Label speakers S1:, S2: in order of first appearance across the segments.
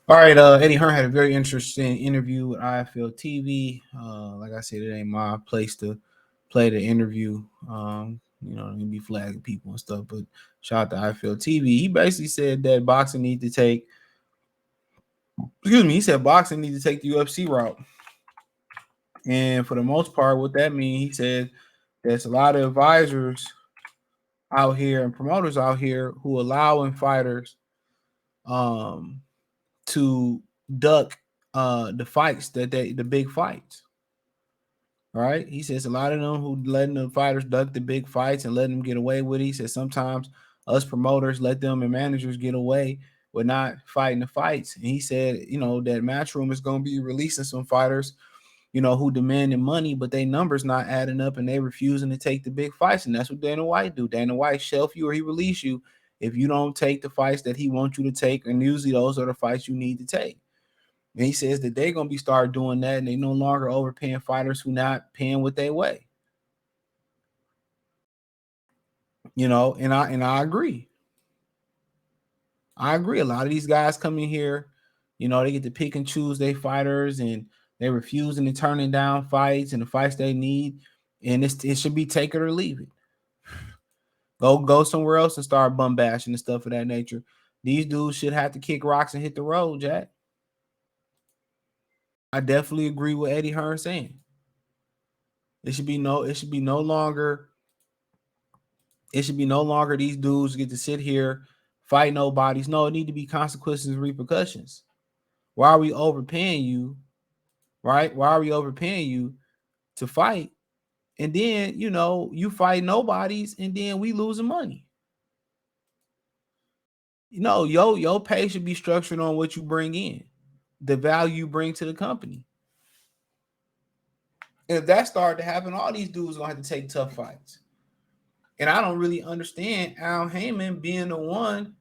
S1: All right, Eddie Hearn had a very interesting interview with IFL TV. Like I said, it ain't my place to play the interview. You be flagging people and stuff. But shout out to IFL TV. He basically said that boxing need to take. Excuse me. He said boxing need to take the UFC route. And for the most part, what that means, he said there's a lot of advisors out here and promoters out here who allowing fighters um to duck the fights the big fights. All right. He says a lot of them who letting the fighters duck the big fights and letting them get away with it. He says sometimes us promoters let them and managers get away with not fighting the fights. And he said, that Matchroom is going to be releasing some fighters, who demanding money, but they numbers not adding up and they refusing to take the big fights. And that's what Dana White do. Dana White shelf you or he release you if you don't take the fights that he wants you to take. And usually those are the fights you need to take. And he says that they're gonna be start doing that, and they no longer overpaying fighters who not paying what they weigh. And I agree. I agree. A lot of these guys come in here, they get to pick and choose their fighters, and they refusing and turning down fights and the fights they need, and it should be take it or leave it. Go somewhere else and start bum bashing and stuff of that nature. These dudes should have to kick rocks and hit the road, Jack. I definitely agree with Eddie Hearn saying. It should be no longer these dudes get to sit here, fight nobodies. No, it need to be consequences and repercussions. Why are we overpaying you? Right? Why are we overpaying you to fight? And then, you fight nobodies and then we losing money. Your pay should be structured on what you bring in, the value you bring to the company. And if that started to happen, all these dudes are gonna have to take tough fights. And I don't really understand Al Heyman being the one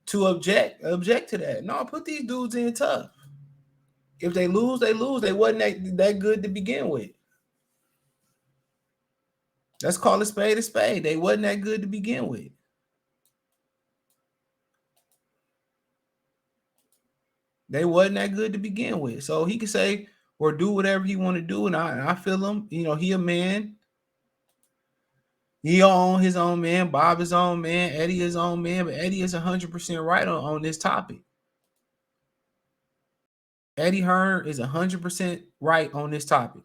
S1: to object to that. No, put these dudes in tough. If they lose, they lose. They wasn't that good to begin with. Let's call a spade a spade. They wasn't that good to begin with. They wasn't that good to begin with. So he can say or do whatever he want to do. And I feel him. He a man. He on his own man. Bob is own man. Eddie is own man. But Eddie is 100% right on this topic. Eddie Hearn is 100% right on this topic.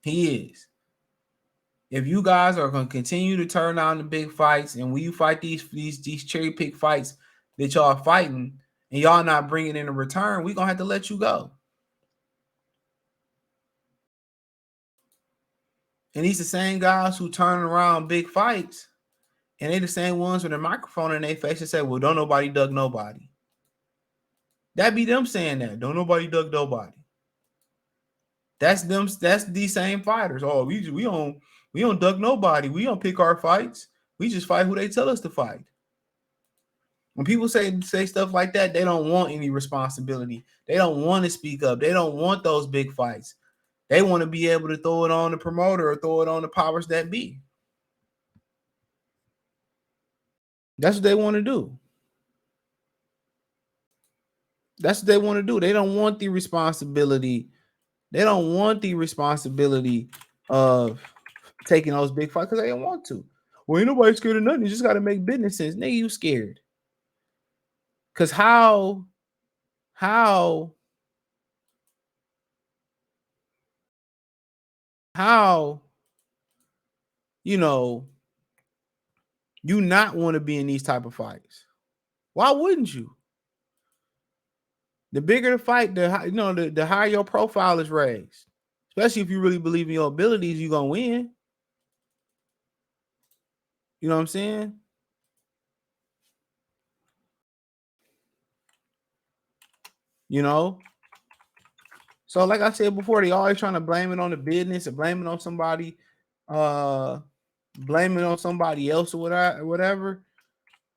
S1: He is. If you guys are going to continue to turn on the big fights, and when you fight these cherry pick fights that y'all are fighting, and y'all not bringing in a return, we're going to have to let you go. And these the same guys who turn around big fights, and they the same ones with a microphone in their face and say, well, don't nobody duck nobody. That be them saying that. Don't nobody duck nobody. That's them. That's these same fighters. Oh, we don't duck nobody. We don't pick our fights. We just fight who they tell us to fight. When people say stuff like that, they don't want any responsibility. They don't want to speak up. They don't want those big fights. They want to be able to throw it on the promoter or throw it on the powers that be. That's what they want to do. That's what they want to do. They don't want the responsibility. They don't want the responsibility of taking those big fights because they don't want to. Well, ain't nobody scared of nothing. You just got to make business sense. Nigga, you scared. Because how you not want to be in these type of fights? Why wouldn't you? The bigger the fight, the higher your profile is raised. Especially if you really believe in your abilities, you're gonna win. You know what I'm saying? So like I said before, they always trying to blame it on the business or blame it on somebody, blame it on somebody else or whatever.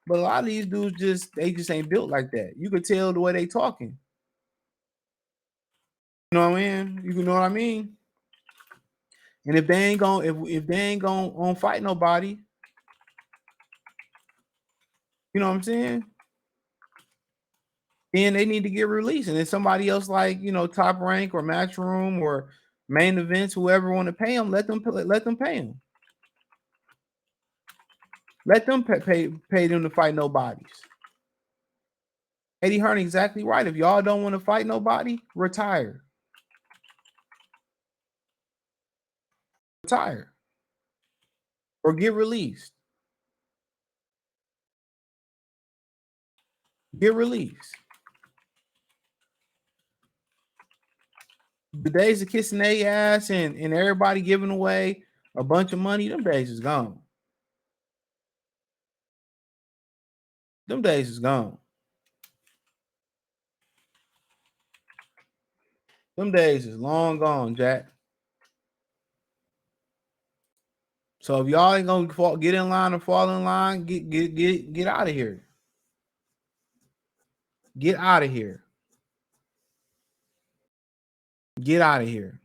S1: But a lot of these dudes just ain't built like that. You could tell the way they talking. You know what I mean? You know what I mean? And if they ain't gonna if they ain't gonna fight nobody, you know what I'm saying? then they need to get released. And then somebody else like, Top Rank or Matchroom or Main Events, whoever want to pay them, let them pay them. Let them pay them to fight nobodies. Eddie Hearn exactly right. If y'all don't want to fight nobody, retire. Retire. Or get released. Get released. The days of kissing their ass and everybody giving away a bunch of money, them days is gone. Them days is gone. Them days is long gone, Jack. So if y'all ain't gonna get in line or fall in line, get out of here. Get out of here. Get out of here.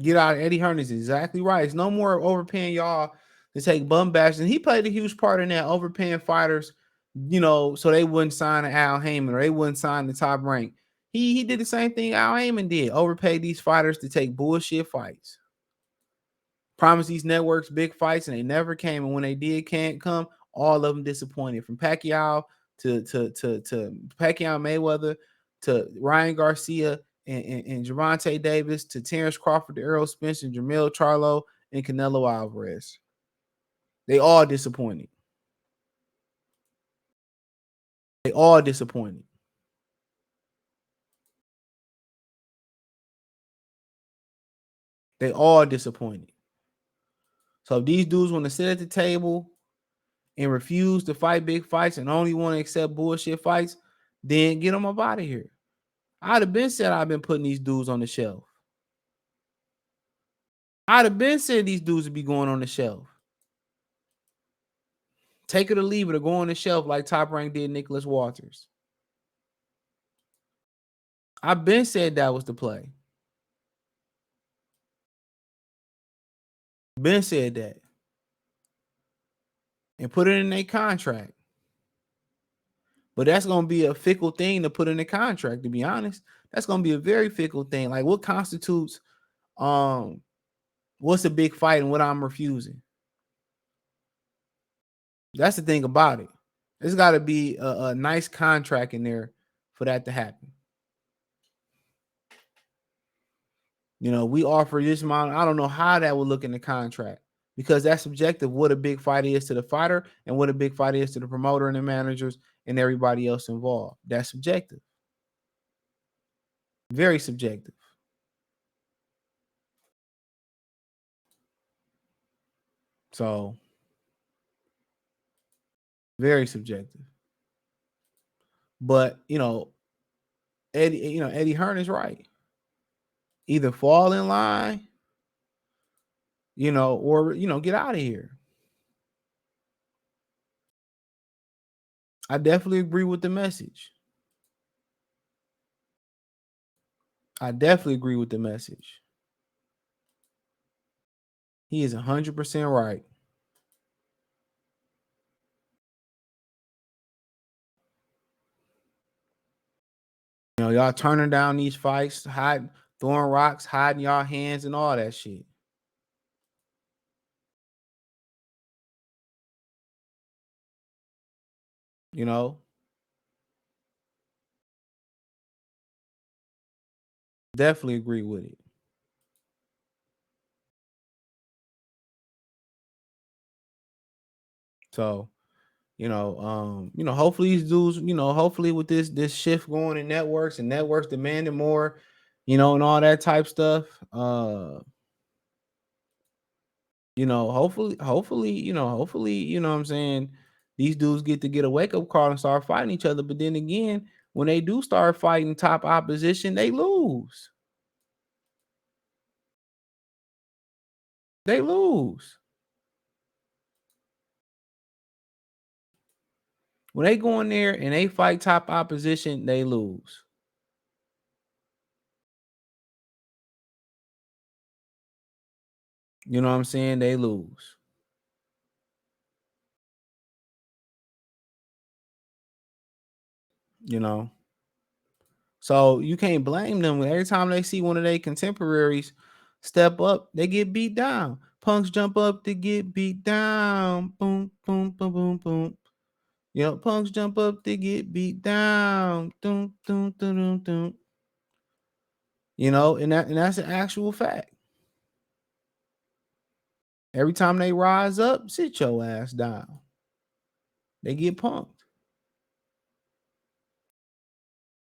S1: Get out. Eddie Hearn is exactly right. It's no more overpaying y'all to take bum bashes. And he played a huge part in that, overpaying fighters, so they wouldn't sign Al Heyman or they wouldn't sign the Top Rank. He did the same thing Al Heyman did. Overpaid these fighters to take bullshit fights. Promised these networks big fights and they never came. And when they did can't come, all of them disappointed. From Pacquiao to Pacquiao Mayweather to Ryan Garcia and Gervonta Davis to Terrence Crawford to Errol Spence and Jermell Charlo and Canelo Alvarez. They all disappointed. They all disappointed. They all disappointed. So if these dudes want to sit at the table and refuse to fight big fights and only want to accept bullshit fights, then get them up out of here. I'd have been said I've been putting these dudes on the shelf. I'd have been said these dudes would be going on the shelf. Take it or leave it or go on the shelf like Top Rank did Nicholas Walters. I've been said that was the play. Ben said that. And put it in their contract. But that's going to be a fickle thing to put in the contract, to be honest. That's going to be a very fickle thing. Like what constitutes what's a big fight and what I'm refusing? That's the thing about it. There's got to be a nice contract in there for that to happen. We offer this amount. I don't know how that would look in the contract because that's subjective. What a big fight is to the fighter and what a big fight is to the promoter and the managers and everybody else involved. That's subjective. Very subjective. So very subjective. But Eddie Hearn is right. Either fall in line, or get out of here. I definitely agree with the message. I definitely agree with the message. He is 100% right. Y'all turning down these fights, throwing rocks, hiding y'all hands and all that shit. Definitely agree with it. So, hopefully these dudes, hopefully with this shift going in networks and networks demanding more, and all that type stuff. Hopefully, what I'm saying, these dudes get a wake-up call and start fighting each other. But then again, when they do start fighting top opposition, they lose. They lose. When they go in there and they fight top opposition, they lose. You know what I'm saying? They lose. you know. So you can't blame them. Every time they see one of their contemporaries step up, they get beat down. Punks jump up to get beat down. Boom, boom, boom, boom, boom. You know, punks jump up to get beat down. Doom, doom, doom, doom, doom. You know, and that's an actual fact. Every time they rise up, sit your ass down. They get punked.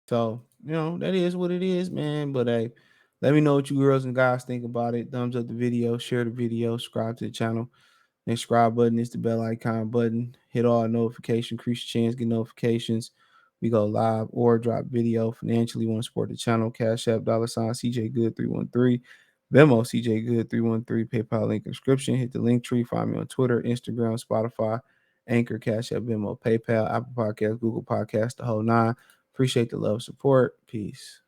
S1: So, you know, that is what it is, man. But hey, let me know what you girls and guys think about it. Thumbs up the video, share the video, subscribe to the channel. Next subscribe button is the bell icon button. Hit all notifications, increase your chance, get notifications. We go live or drop video. Financially, want to support the channel. Cash App, $ CJ Good 313. Venmo, CJ Good 313. PayPal link description. Hit the link tree. Find me on Twitter, Instagram, Spotify, Anchor, Cash App, Venmo, PayPal, Apple Podcasts, Google Podcasts, the whole nine. Appreciate the love, support. Peace.